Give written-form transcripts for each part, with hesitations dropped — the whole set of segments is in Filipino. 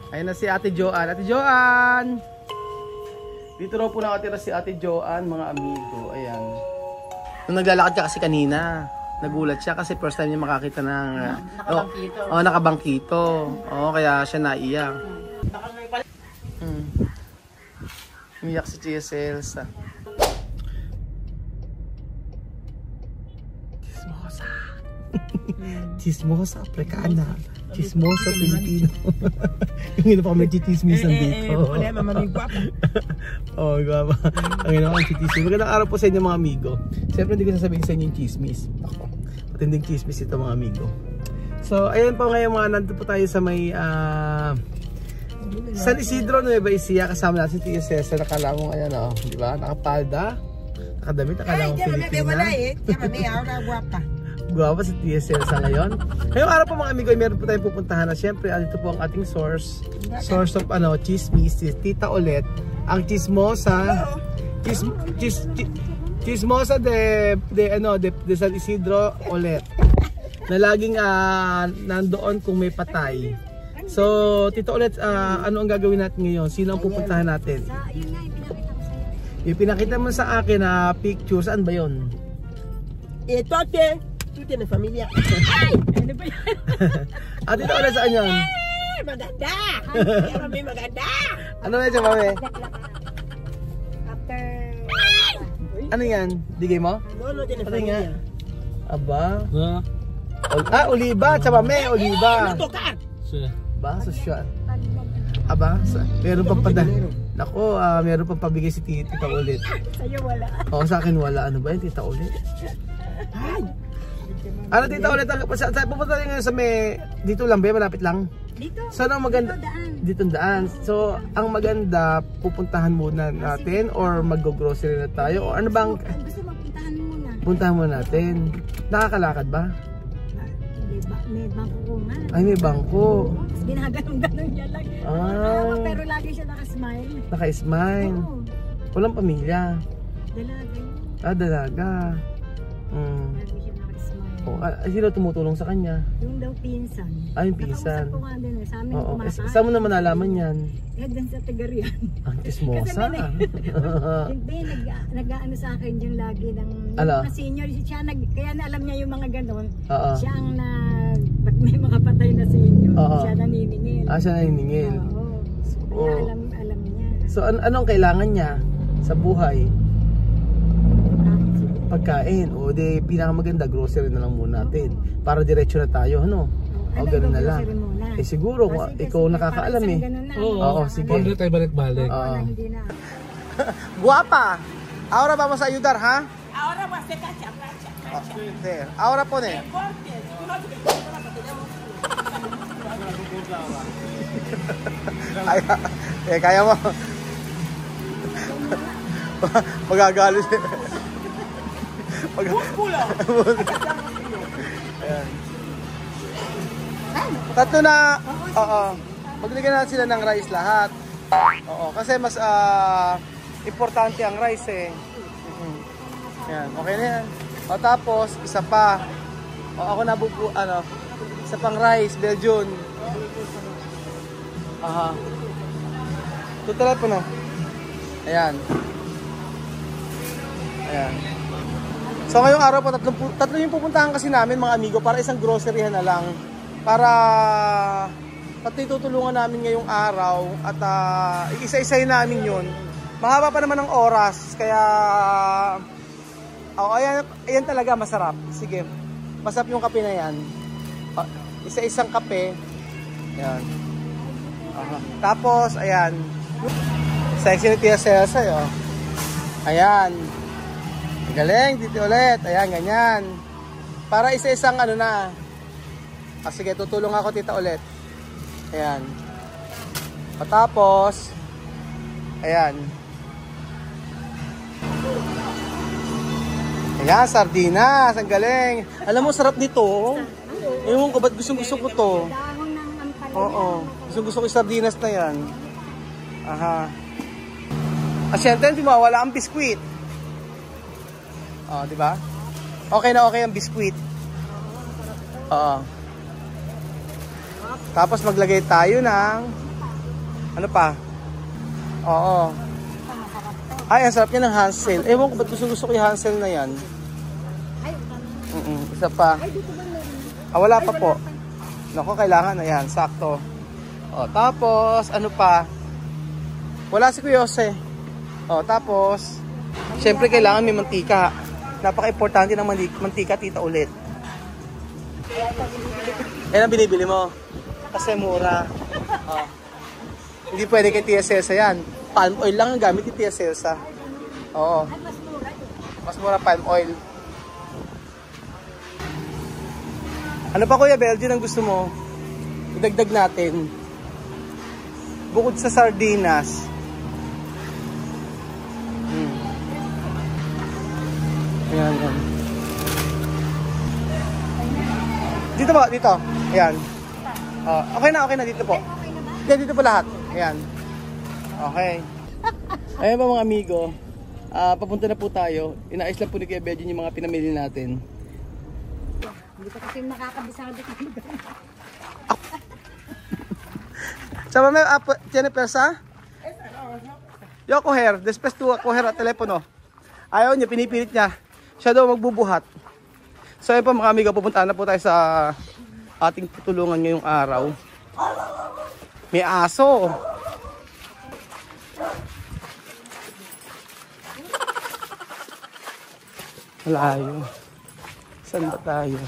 Ayun na si Ate Joanne. Ate Joanne! Dito raw po nakatira si Ate Joanne, mga amigo. Ayan. Nung naglalakad ka kasi kanina, nagulat siya kasi first time niya makakita ng... Nakabangkito. Nakabangkito. Kaya siya naiyak. Umiyak si Tia Celsa. Chismosa. Chismosa Africana. Chismosa Pilipino. Yung ina pa kami nagchichismisan dito. Problema, maming guwapa. Guwapa. Ang ina pa kami nagchichismis. Magandang araw po sa inyo mga amigo. Siyempre hindi ko sasabihin sa inyo yung chismis. Matinding chismis ito mga amigo. So ayun po ngayon mga nandito po tayo sa may San Isidro, Nueva Ecija. Kasama natin si Tia Cesar. Nakala mo ayan di ba? Nakapalda. Nakadamit. Nakala mo Pilipina. Guwapa si Tia Cesar ngayon. Ngayong araw po mga amigo, meron po tayong pupuntahan na siyempre, dito po ang ating source of chismis, si Tita Olet, ang chismosa, chismosa de San Isidro Olet, na laging nandoon kung may patay. So, Tita Olet, ano ang gagawin natin ngayon? Sino ang pupuntahan natin? Yung pinakita mo sa akin na picture, saan ba yun? Tuti na familia. Ano ba yan? Tita Olet, saan yun? Maganda! May maganda! Ano na siya, mami? After... Ano yan? Digay mo? Lolo din na Pati nga. familia. Aba? Oliba! Tsaba may oliba! Tukan! Ba? Sosyal. Aba? Meron pang Nako, meron pang pabigay si Tita Olet. Sa'yo wala. Oo, sa akin wala. Ano ba yun, Tita Olet? Ano, Tita Olet? Pupunta tayo ngayon sa may... Dito lang ba? Malapit lang? Dito. So, ano maganda? Dito daan. So, ang maganda, pupuntahan muna natin or mag-grocery na tayo? O ano bang... Gusto magpuntahan muna. Puntahan muna natin. Nakakalakad ba? May bangko ko nga. Ay, may bangko. Tapos ginaganong-ganon niya lang. Pero lagi siya nakasmile. Naka-smile. Oo. Walang pamilya. Dalaga yun. Dalaga. Lagi siya nakasmile. Sino tumutulong sa kanya? Yung daw pinsan. Yung pinsan. Nakausap ko nga din sa amin Oo. kumakain. Saan mo naman nalaman yan? Dun sa Tagarian. Ang chismosa. Hindi, nag-ano sa akin yung lagi ng mga senior. Siya, kaya na alam niya yung mga ganon. Siya ang pag may mga patay na senior, siya naniningil. Siya naniningil. Oo. Kaya alam niya. So anong kailangan niya sa buhay? Pagkain. O di pinakamaganda, grocery na lang muna natin. Para diretso na tayo, ano? O gano'n na lang. Siguro, ikaw nakakaalam eh. Oo, sige. Huwag tayo balik-balik. Hindi na. Guwapa! Ahora vamos a ayudar, ha? Ahora va a ser cacha. Ahora pone. Kaya mo. Magagalit. Músculo! Ayan. Tatlo na, maglagyan natin sila ng rice lahat. Kasi mas importante ang rice eh. Yan, okay na yan. Tapos, isa pa. Ako isa pang rice, Belgian. Ito telepono. Ayan. Ayan. So ngayong araw po, tatlo yung pupuntahan kasi namin mga amigo para isang groceryhan na lang. Para pati tutulungan namin ngayong araw at isa-isahin namin yun. Mahaba pa naman ang oras kaya ayan talaga masarap. Sige, masarap yung kape na yan. Isa-isang kape. Ayan. Tapos ayan, sexy ni Tia Celsa oh. Ayan. Galing, dito ulit. Ayan, ganyan. Para isa-isang na. Sige, tutulong ako Tita ulit. Ayan. Patapos, ayan. Ayan, sardinas. Ang galing. Alam mo, sarap nito. Ewan ko, ba't gusto ko to? Oo. Gusto ko yung sardinas na yan. Siyempre, hindi mawala ang biskwit. Di ba? Okay na okay ang biskwit. Tapos maglagay tayo ng Ano pa? Oo. Ay, ang sarap niya ng Hansel. Ewan ko ba't gusto ko yung Hansel na yan. Isa pa. Wala pa po. Naku, kailangan. Ayan, sakto. O, tapos, ano pa? Wala si Kuya Jose. O, tapos, syempre kailangan may mantika. Napaka-importante ng mantika, tita ulit. Yan ang binibili mo. Kasi mura. Hindi pwede kay Tia Celsa yan. Palm oil lang ang gamit ni Tia Celsa. Oo. Mas mura palm oil. Ano pa Kuya Belgian ang gusto mo? Idagdag natin. Bukod sa sardinas. Ayan, yan. Dito po, dito. Ayan. Okay na dito po. Dito po lahat. Ayan. Okay. Ayan po mga amigo. Papunta na po tayo. Inaayos lang po ni Kuya Belgian yung mga pinamili natin. Hindi pa kasi nakakabisado ko. Sama mo, Jennifer sa? Yo, coger. Después tu coger at telepono. Ayaw niya, pinipilit niya. Siya daw magbubuhat. So ayun po mga amigo, pupunta na po tayo sa ating tutulungan ngayong araw. May aso. Malayo. Saan ba tayo?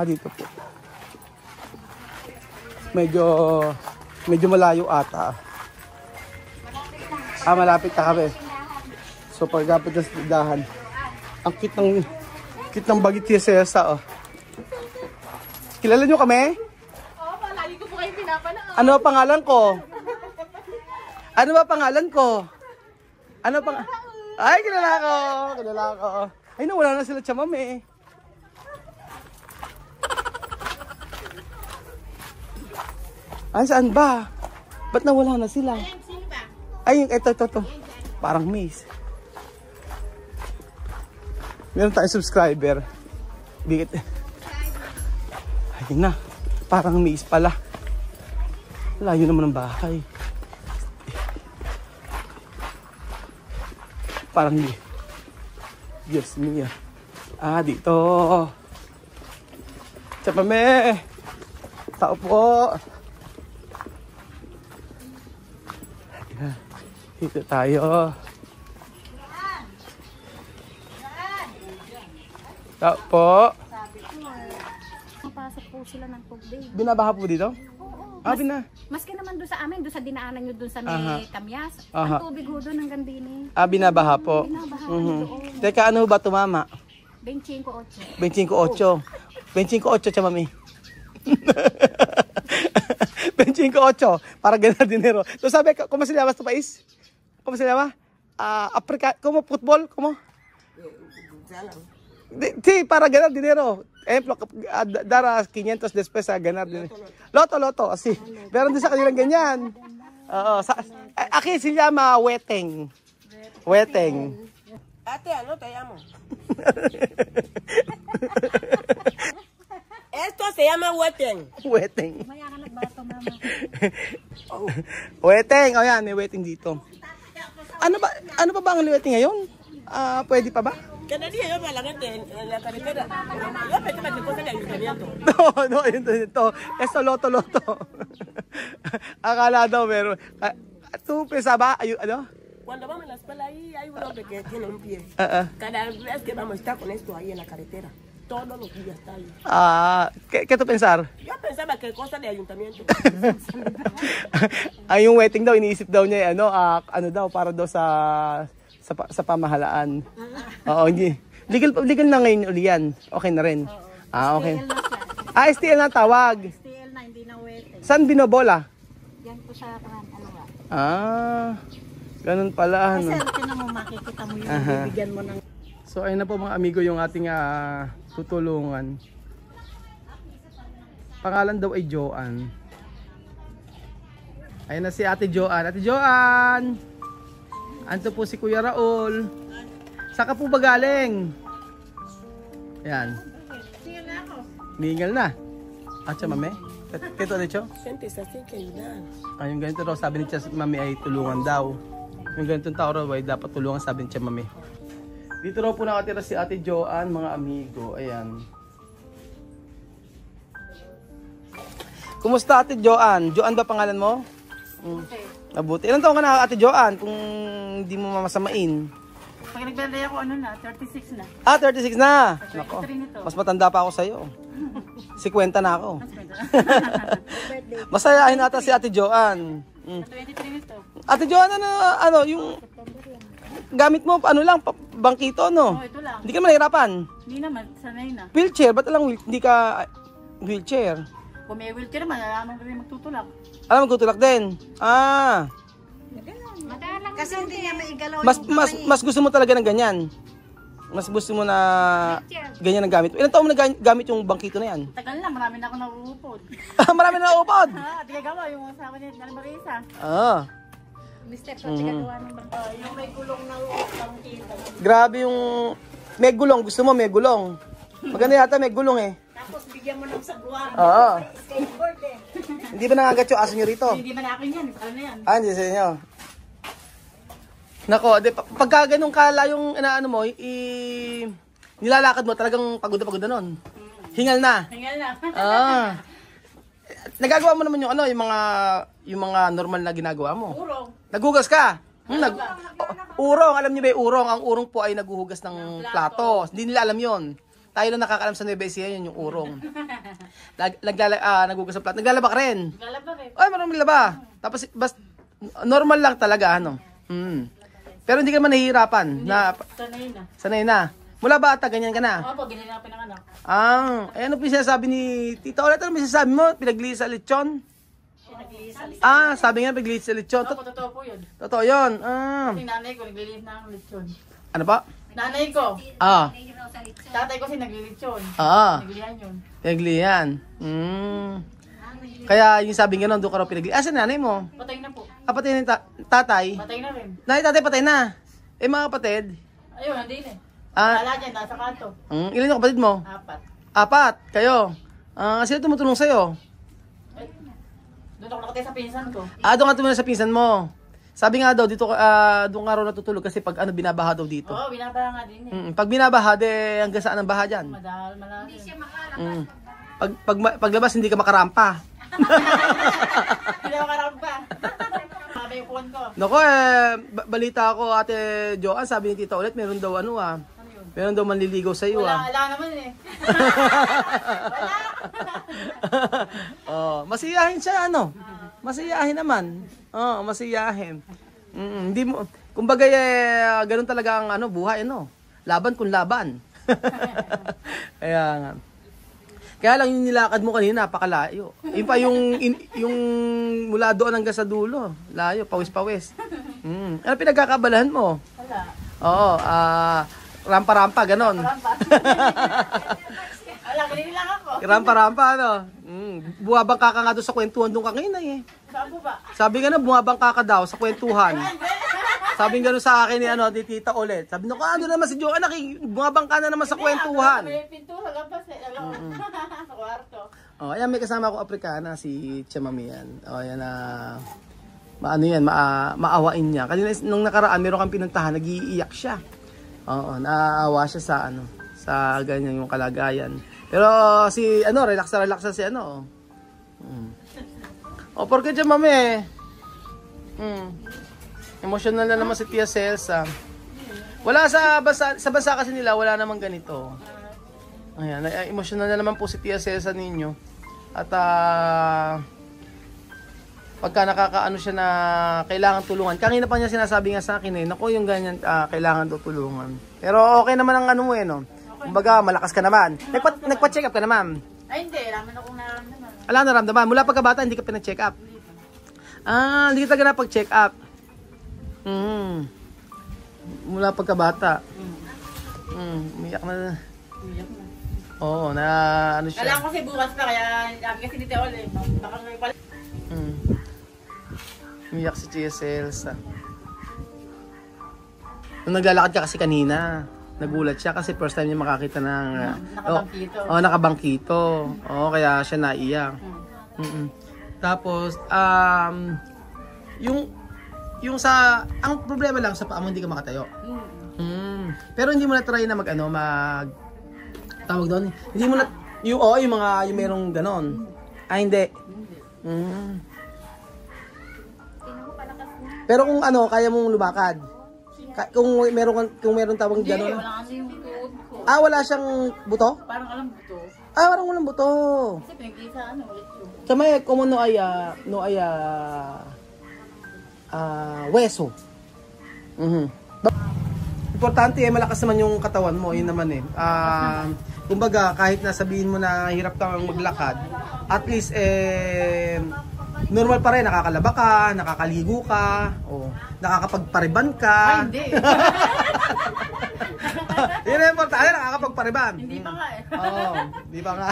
Dito po. Medyo malayo ata. Malapit na kami. So pagkapit na sa tindahan. Ang cute ng bagit ni Celsa, oh. Kilala nyo kami? Oo, lagi ko po kayo pinapanood. Ano pangalan ko? Ano ba pangalan ko? Ay, kilala ko. Ay, nawala na sila chamam eh. Ay, saan ba? Ba't nawala na sila? Ay, ito. Parang maze. Meron tayong subscriber. Dikit. Ay na, parang maze pala. Layo naman ng bahay. Parang Diyos niya. Dito. Tsapame. Tao po. Dito tayo. Tao po. Mapasok po sila ng tubig. Binabaha po dito? Oo. Maski naman doon sa amin, doon sa dinaanan nyo doon sa may Kamyas. Ang tubig ho doon hanggang din eh. Binabaha po. Binabaha doon. Teka, ano ba tumama? 25-8. 25-8. 25-8 siya, mami. 25-8. Para ganar dinero. So sabi, ¿cómo se llama tu país? ¿Cómo se llama? Africa, ¿cómo? ¿Fútbol? ¿Cómo? Sí, para ganar dinero. Ejemplo, dar 500 después a ganar dinero. Loto, así. Meron din sa kanilang ganyan. Aquí se llama weteng. Ate, ano te llamo? Esto se llama weteng. Maya ka nagbato, mama. Weteng. O yan, may weteng dito. Ano ba ang weteng ngayon? Pwede pa ba? Cada día yo me la gente en la carretera. Yo pensaba que cosa de ayuntamiento. No, ito. Esto loto. Akala daw meron. ¿Tú pensaba, ano? Cuando vamos a la escuela ahí hay un hombre que tiene un pie. Cada vez que vamos a estar con esto ahí en la carretera. Todos los días está ahí. ¿Qué tú pensar? Yo pensaba que cosa de ayuntamiento. Yung weteng daw, iniisip daw niya, ano daw, para daw sa pamahalaan. Oo, hindi. Legal na ngayon uli yan. Okay na rin. Okay. STL na tawag. STL na, hindi na weteng. Saan binobola? Yan po sa ano nga. Ganun pala. Kasi tinan mo, makikita mo yung bibigyan mo ng... So ayun na po mga amigo yung ating tutulungan. Pangalan daw ay Joanne. Ayun na si Ate Joanne. Ate Joanne! Anto po si Kuya Raul. Saan ka po ba galing? Yan. Singal na ako. Mingal na. Atcha, mami? Kito ulit, Cho? Gente está así que ayudar. Yung ganito raw, sabi ni Tia, mami ay tulungan daw. Yung ganitong tao raw ay dapat tulungan, sabi ni Tia, mami. Dito raw po nakatira si Ate Joanne, mga amigo. Ayan. Kumusta Ate Joanne? Joanne ba pangalan mo? Okay. Mabuti. Ilan taon ka na Ate Joanne kung hindi mo mamasamain? Pag naglalay ako, 36 na. 36 na! Nako, 33 nito. mas matanda pa ako sa'yo. 50 na ako. Masayahin ata si Ate Joanne. 23 nito. Ate Joanne, yung gamit mo, bangkito, no? Oh, ito lang. Hindi ka mahirapan. Hindi naman, sanay na. Wheelchair, ba't hindi ka wheelchair? Kung may wheelchair naman, alam mo rin magtutulak. Alam mo, tutulak din. Kasi hindi niya maigalaw Mas gusto mo talaga ng ganyan. Mas gusto mo na ganyan ang gamit. Ilan taon mo na gamit yung bangkito na yan? Tagal na, marami na ako nauupod. Marami na naupod. Di ka gawa, yung asawa niya, Marisa. Mr. Pagkagawa ng bangkito. Yung may gulong na bangkito. Grabe yung... May gulong. Gusto mo may gulong. Maganda yata may gulong eh. Tapos bigyan mo ng sabuan. Skateboard eh. Hindi ba nangagat yung aso nyo rito? Hindi ba na akin yan? Ano yan? Hindi sa inyo. Nako, pagka ganun kala yung nilalakad mo, talagang pagod na nun. Hingal na. Hingal na. Nagagawa mo naman yung mga normal na ginagawa mo. Urong. Naghugas ka. Urong, alam niyo ba yung urong? Ang urong po ay naghuhugas ng plato. Hindi nila alam yon. Tayo lang nakakaalam sa Nueva Ecija, yun yung urong. Naghuhugas ng plato. Naglalaba ka rin. Naglalaba rin. Ay, marami laba. Tapos, normal lang talaga, Pero hindi ka man nahihirapan. Sanay na. Sanay na. Mula bata, ganyan ka na. Opo, ganyan na pinanganak. Ano po sinasabi ni Tita Olet? Ano sinasabi mo? Pinaglihi sa lechon? Sabi nga, pinaglihi sa lechon. Opo, totoo po yun. Totoo yun. Kasi nanay ko, naglilinis na ng lechon. Ano pa? Nanay ko. Tatay ko kasi naglilitsyon. Naglihan yun. Pinaglihan. Kaya yung sabi nga nun, doon ka raw pinaglihan. Saan nanay mo? Patay na po. Patay na yung tatay? Patay na rin. Nanay, tatay, patay na. Mga kapatid? Ayun, hindi na. Wala dyan, nasa kanto. Ilan yung kapatid mo? 4. Kayo? Sino tumutulong sa'yo? Doon ako nakatay sa pinsan ko. Doon ka tumulong sa pinsan mo. Sabi nga daw, doon ka raw natutulog kasi pag binabaha daw dito. Oo, binabaha nga din eh. Pag binabaha, hanggang saan ang baha dyan? Madahal, malalim. Hindi siya makalabas. Paglabas, hindi ka makarampa. Hindi ako karampa. Sabi yung phone ko. Naku balita ko Ate Joanne, sabi ni Tita Olet, meron daw meron daw manliligaw sa iyo. Wala naman eh. Masiyahin siya Masiyahin naman. Masiyahin. Hindi mo kumbaga ganun talaga ang buhay Laban kung laban. Kaya lang yung nilakad mo kanina napakalayo. Yung pa yung mula doon hanggang sa dulo, layo, pawis-pawis. Ano pinagkakabalahan mo? Wala. Rampa-rampa ganon. Rampa. Wala, ganyan lang ako. Rampa-rampa Buwabangka ka nga doon sa kwentuhan doon kanina eh. Saan po ba? Sabi nga na bumabangka ka daw sa kwentuhan. Sabi nga sa akin ni Tita Olet. Sabi ko, naman si Joanne, bumabangka na naman sa kwentuhan. May pintura lampas eh. Sa kwarto. Ayan, may kasama ako Afrikana, si Chamami yan. Ayan maawain niya. Kanina nung nakaraan, meron kang pinuntahan, nag-iiyak siya. Naaawa siya sa ganyan yung kalagayan. Pero relax na si porque Chamami emotional na naman si Tia Celsa. Wala sa bansa kasi nila, wala namang ganito. Ayan, emotional na naman po si Tia Celsa ninyo. At pagka nakakaano siya na kailangan tulungan. Kanina pa niya sinasabi nga sa akin naku yung ganyan, kailangan daw tulungan. Pero okay naman ang mo Kumbaga, malakas ka naman. Nagpa-check up ka naman. Ay hindi, raman akong naramdaman. Wala naramdaman. Mula pagkabata, hindi ka pinag-check up. Hindi ka talaga napag-check up. Mula pagkabata. Umiyak na. Oo, siya. Kailangan kasi bukas pa, kaya kasi dito ulit. Baka may pala. Umiyak si Tia Celsa. Nung naglalakad ka kasi kanina, nagulat siya kasi first time niya makakita ng Nakabangkito. nakabangkito. Kaya siya naiyak. Tapos yung sa ang problema lang sa paa mo hindi ka makatayo. Pero hindi mo na try na mag tawag doon. Hindi mo na yung merong ganon. Hindi. Pero kung kaya mong lumakad. Kung meron tawag gano'n. Wala kasi yung tuhod ko. Wala siyang buto? Parang alam buto. Parang walang buto. Kasi pinagkita ulit yun. Sa may kung weso. Importante malakas naman yung katawan mo, yun naman kumbaga kahit na sabihin mo na hirap kang maglakad, at least normal pa rin, nakakalaba ka, nakakaligo ka, nakakapagpariban ka. Hindi. Yun ang importante, nakakapagpariban. Hindi pa nga Hindi pa nga.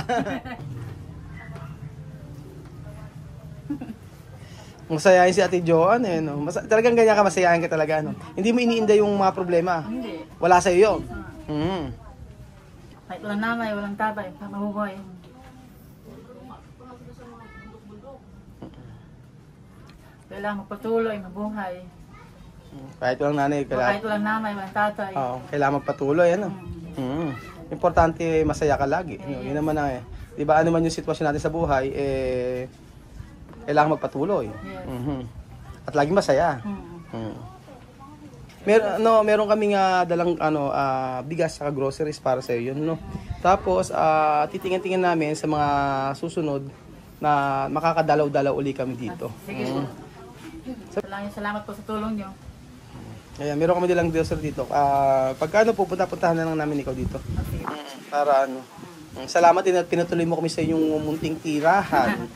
Masayahin si Ate Joan no. Talagang ganyan ka, masayahin ka talaga Hindi mo iniinda yung mga problema. Hindi. Wala sa iyo. Kahit walang namay, walang tatay, mabubuhay. Kailangan magpatuloy, mabuhay. Kahit walang nanay, Kahit walang namay, walang tatay. kailangan magpatuloy Importante masaya ka lagi. Yun naman di ba ano man yung sitwasyon natin sa buhay, kailangan magpatuloy. Yes. At lagi masaya. Meron kaming dalang bigas sa groceries para sa iyo yun Tapos titingin-tingin namin sa mga susunod na makakadalaw-dalaw uli kami dito. Sige. Salamat po sa tulong niyo. Kaya meron kami dalang grocery dito. Pagka pupunta-puntahan na lang namin ikaw dito. Para Salamat din at pinatuloy mo kami sa inyong munting tirahan.